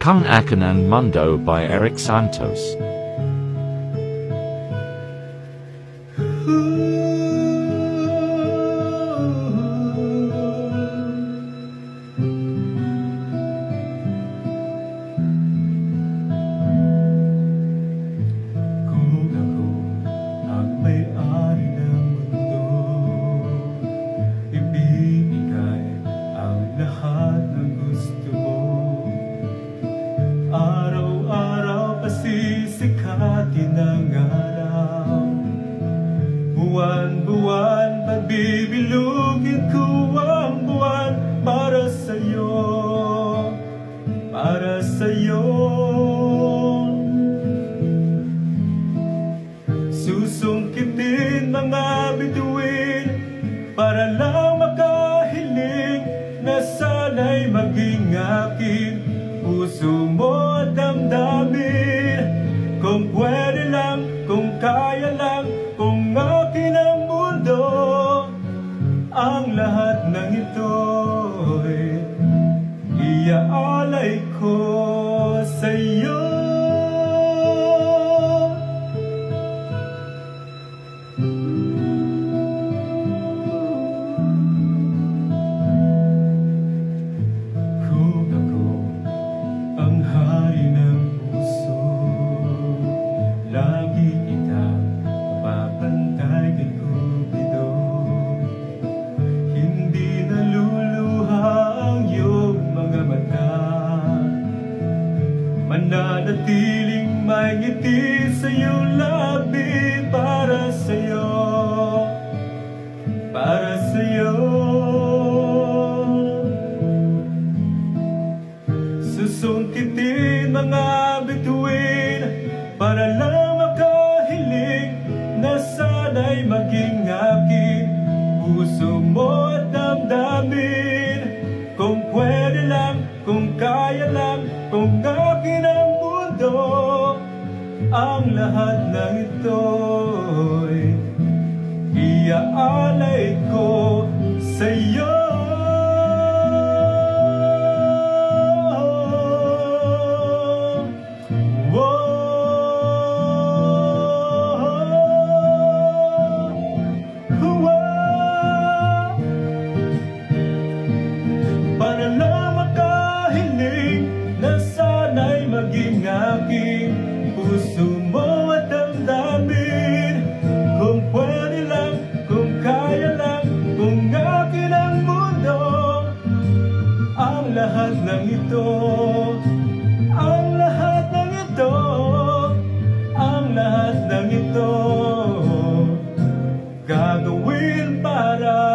Kung Akin ang Mundo by Eric Santos. Kung ako ang may-ari ng mundo, ibibigay ang lahat ng gusto mo. Araw-araw pasisikatin ang araw, buwan-buwan pabibilugin ko ang buwan para sa'yo, para sa'yo. Susungkitin mga bituin para lang makahiling na sana'y maging akin puso mo at damdamin. Kung pwede lang, kung kaya lang, kung akin ang mundo, ang lahat ng ito'y iaalay ko sa'yo. Kung ako ang hari ng puso, lagi kitang mapapantay kay Cupido. Hindi naluluha ang iyong mga mata, mananatiling may ngiti sa iyong labi para sa'yo, para sa'yo. Susungkitin mga bituin para lang makahiling na sana'y maging akin puso mo at damdamin. Kung pwede lang, kung kaya lang, kung akin ang mundo, ang lahat ng ito'y iaalay ko sa'yo. Para lang makahiling na sana'y maging aking puso mo at damdamin. Kung pwede lang, kung kaya lang, kung akin ang mundo, ang lahat ng ito, ang lahat ng ito, ang lahat ng ito, gagawin para